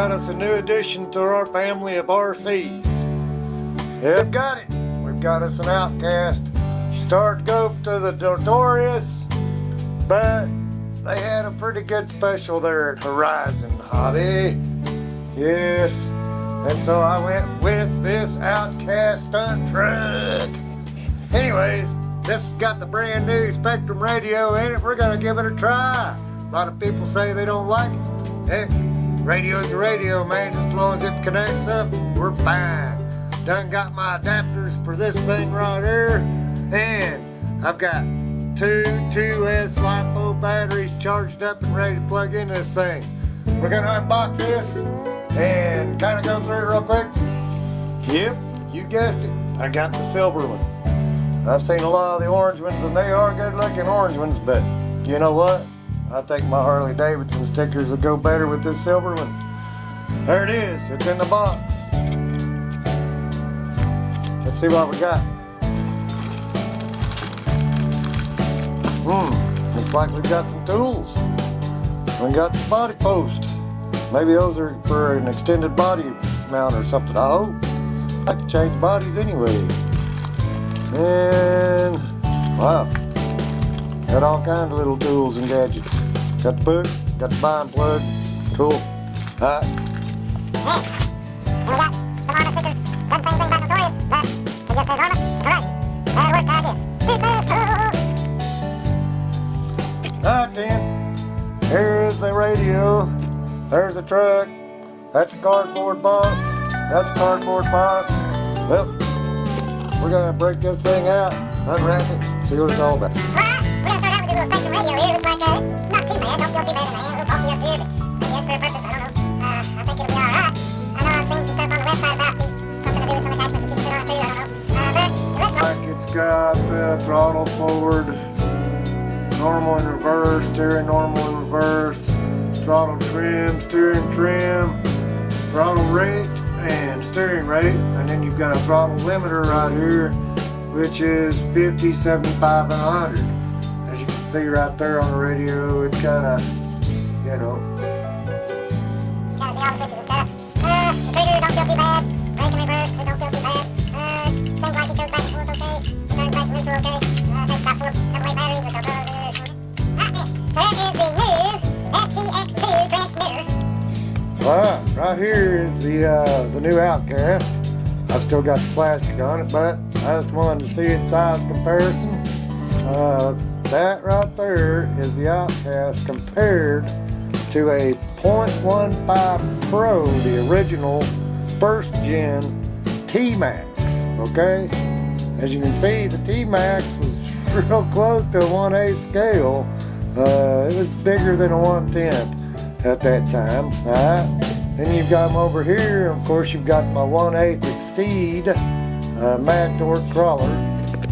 got us a new addition to our family of RCs. Yep, got it. We've got us an OutCast. Started to go to the Notorious, but they had a pretty good special there at Horizon Hobby. Yes, and so I went with this OutCast stunt truck. Anyways, this has got the brand new SPEC-t-RUM radio in it. We're gonna give it a try. A lot of people say they don't like it. Heck, radio's a radio, man. As long as it connects up, we're fine. Done got my adapters for this thing right here, and I've got two 2S LiPo batteries charged up and ready to plug in this thing. We're gonna unbox this and kind of go through it real quick. Yep, you guessed it. I got the silver one. I've seen a lot of the orange ones, and they are good looking orange ones, but you know what? I think my Harley Davidson stickers would go better with this silver one. There it is. It's in the box. Let's see what we got. Looks like we've got some tools. We got some body posts. Maybe those are for an extended body mount or something. I hope. I can change bodies anyway. And wow, got all kinds of little tools and gadgets. Got the book, got the bind plug. Cool. Alright. And we got some Arrma stickers. Doesn't say anything about Notorious, but it just says Arrma. Alright. That'll work, I guess. Alright then. Here is the radio. There's the truck. That's a cardboard box. That's a cardboard box. Well, we're gonna break this thing out, unwrap it, see what it's all about. Alright, we're gonna start out with a little SPEC-t-RUM radio here. Looks like not too bad, don't feel too bad in the hand. A little bulky up here, but I guess for a purpose, I don't know. I think it'll be alright. I know I've seen some stuff on the website about these, something to do with some attachments that you can put on it too, I don't know. But it looks like It's got the throttle forward, normal and reverse, steering normal and reverse, throttle trim, steering trim, throttle rate, and steering rate, and then you've got a throttle limiter right here, which is 50, 75, and 100. As you can see right there on the radio, it kind of, you know. kind of see all the switches and stuff. The trigger don't feel too bad. Brake and reverse, it don't feel too bad. Seems like it goes back and forth okay. It turns back to neutral okay. Takes about 4 AA batteries, which I'll throw over there. So there is the new SPEC-t-RUM transmitter. Alright, right here is the new OutCast. I've still got the plastic on it, but I just wanted to see its size comparison. That right there is the OutCast compared to a .15 Pro, the original first gen T-Max, okay? As you can see, the T-Max was real close to a 1/8 scale. It was bigger than a 1/10 at that time. Alright, then you've got them over here. Of course, you've got my 1/8 Exceed Mad Torque crawler,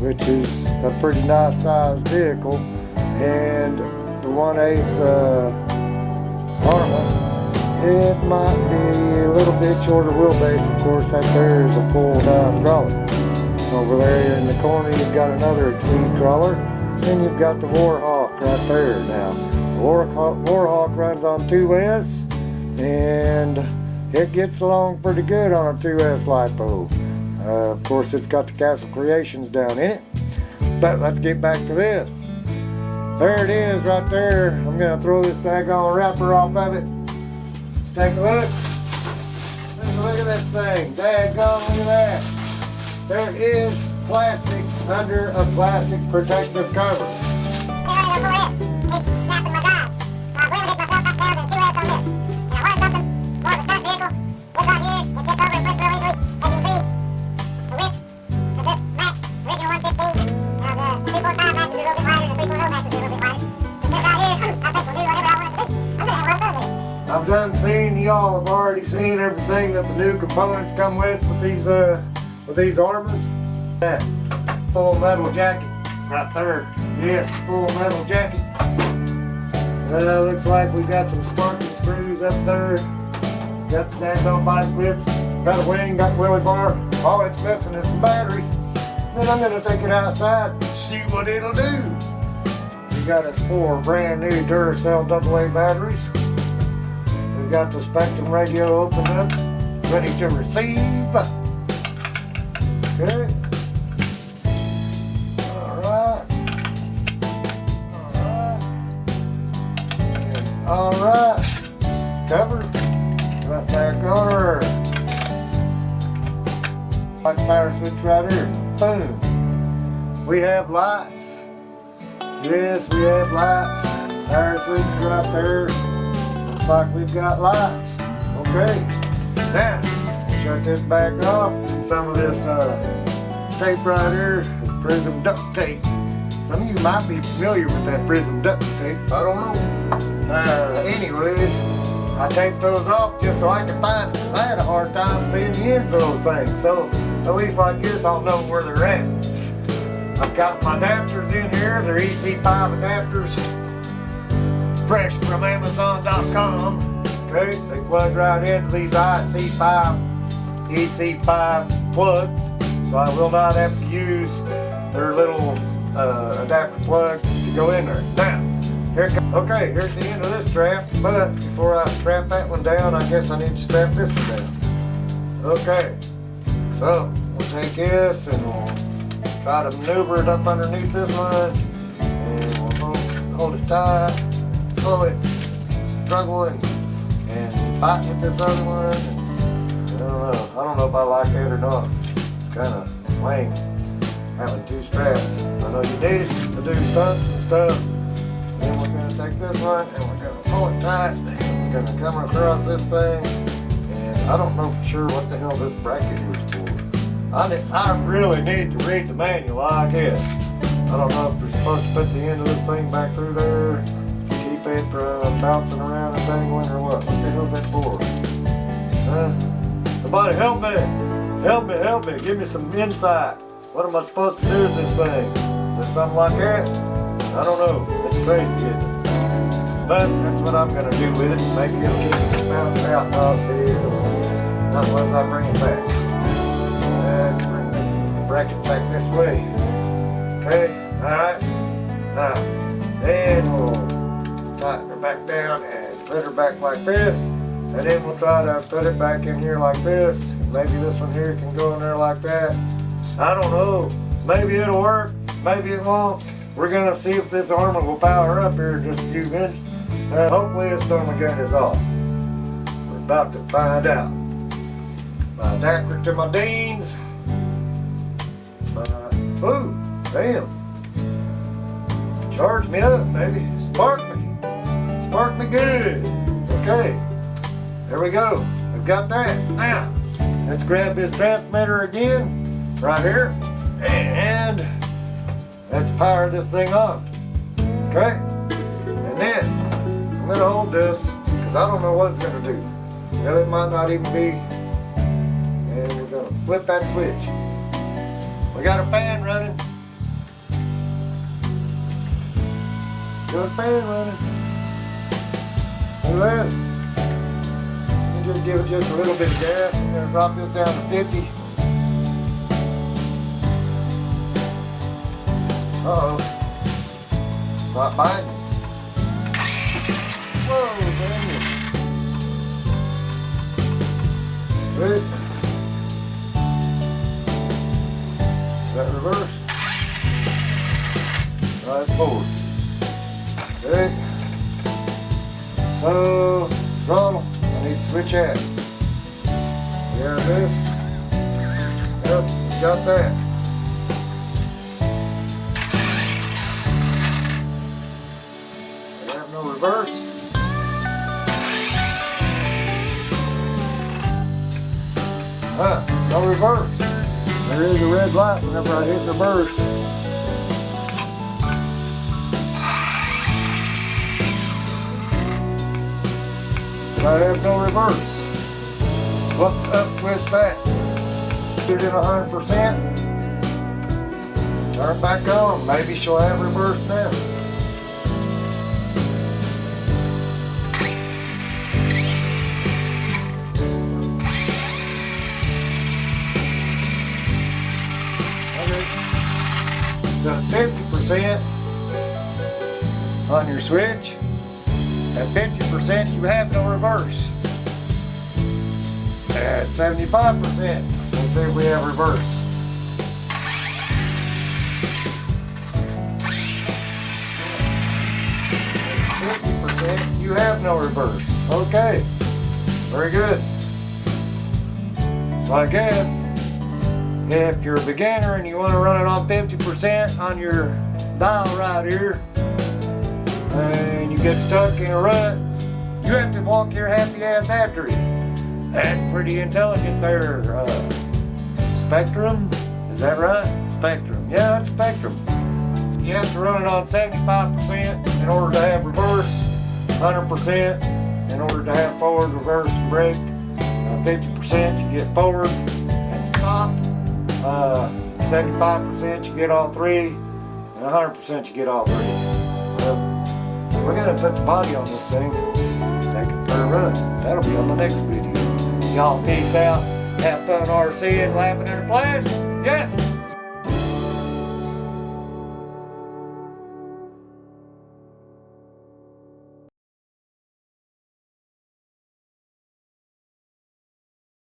which is a pretty nice sized vehicle, and the 1/8 Arrma. It might be a little bit shorter wheelbase. Of course, that there is a full down crawler. Over there in the corner, you've got another Exceed crawler, and you've got the Warhawk right there now. Warhawk runs on 2S, and it gets along pretty good on a 2S LiPo. Of course, it's got the Castle Creations down in it. But let's get back to this. There it is right there. I'm going to throw this daggone wrapper off of it. Let's take a look. Look at this thing. Daggone, look at that. There is plastic under a plastic protective cover. Running a 4S keeps snapping my drives. So I've limited myself back down to 2S on this. And I wanted something more of a stunt vehicle. This right here, it tips over and flips real easily. As you can see, the width of this Max, original 115. The 2.5 Max is a little bit wider, the 3.0 Max is a little bit wider. But this right here, I think will do whatever I want it to do. I'm gonna have a lot of fun with it. I've done seen, y'all have already seen everything that the new components come with these Arrmas. That full metal jacket right there. Yes, full metal jacket. Looks like we've got some sparking screws up there. Got the daggone body clips. Got a wing, got a wheelie bar. All it's missing is some batteries. Then I'm going to take it outside and see what it'll do. We got us 4 brand new Duracell AA batteries. got the Spectrum radio opened up, ready to receive. Okay. Alright. Alright. Cover. Right back on her. Like power switch right here. Boom. We have lights. Yes, we have lights. Power switch right there. Looks like we've got lights. Okay. Now, shut this back off. Some of this tape right here is Prism duct tape. Some of you might be familiar with that Prism duct tape. I don't know. Anyways, I taped those off just so I could find them. I had a hard time seeing the ends of those things. So at least like this, I'll know where they're at. I've got my adapters in here. They're EC5 adapters. Fresh from Amazon.com. Okay, they plug right into these EC5 plugs. So I will not have to use their little adapter plug to go in there. Now, okay, here's the end of this strap, but before I strap that one down, I guess I need to strap this one down. Okay, so we'll take this and we'll try to maneuver it up underneath this one, and we'll hold it tight, pull it, struggle and fight with this other one. And I don't know if I like that or not. It's kind of lame having two straps. I know you need it to do stunts and stuff. Then we're going to take this one and we're going to pull it tight. And we're going to come across this thing. And I don't know for sure what the hell this bracket here is for. I really need to read the manual, I guess. I don't know if we're supposed to put the end of this thing back through there, keep it from bouncing around and dangling, or what? What the hell's that for? Somebody help me! Help me, help me! Give me some insight. What am I supposed to do with this thing? Is it something like that? I don't know. It's crazy, isn't it? But that's what I'm going to do with it. Maybe it'll keep it bounced out. Oh, see, not unless I bring it back. Let's bring this bracket back this way. Okay, alright. Now, then we'll tighten her back down and put her back like this. And then we'll try to put it back in here like this. Maybe this one here can go in there like that. I don't know. Maybe it'll work. Maybe it won't. We're going to see if this Arrma will power up here in just a few minutes. Hopefully this summer gun is off. We're about to find out. My adapter to my Deans. Ooh, damn. Charge me up, baby. Spark me. Spark me good. Okay. There we go. We've got that. Now, let's grab this transmitter again. Right here. And let's power this thing on. Okay? And then I'm going to hold this because I don't know what it's going to do. Well, it might not even be. And we're going to flip that switch. We got a fan running. Got a fan running. Look at that. Just give it just a little bit of gas. I'm going to drop this down to 50. Uh-oh. Not biting. Whoa, damn it. Good. Is that reverse? Right forward. Good. So, throttle. I need to switch at. There it is. Yep, got that. Reverse. No reverse. There is a red light whenever I hit reverse. But I have no reverse. What's up with that? Put it in 100%. Turn it back on. Maybe she'll have reverse now. So 50% on your switch, At 50%, you have no reverse. At 75%, let's see if we have reverse. 50%, you have no reverse. Okay, very good. So I guess if you're a beginner and you want to run it on 50% on your dial right here, and you get stuck in a rut, you have to walk your happy ass after it. That's pretty intelligent there. SPEC-t-RUM, is that right? SPEC-t-RUM, yeah, it's SPEC-t-RUM. You have to run it on 75% in order to have reverse, 100% in order to have forward, reverse, and brake. 50% you get forward and stop. 75% you get all three, and 100% you get all three. We're gonna put the body on this thing, take it for a run. That'll be on the next video. Y'all peace out, have fun RCing, laughing and playing. Yes!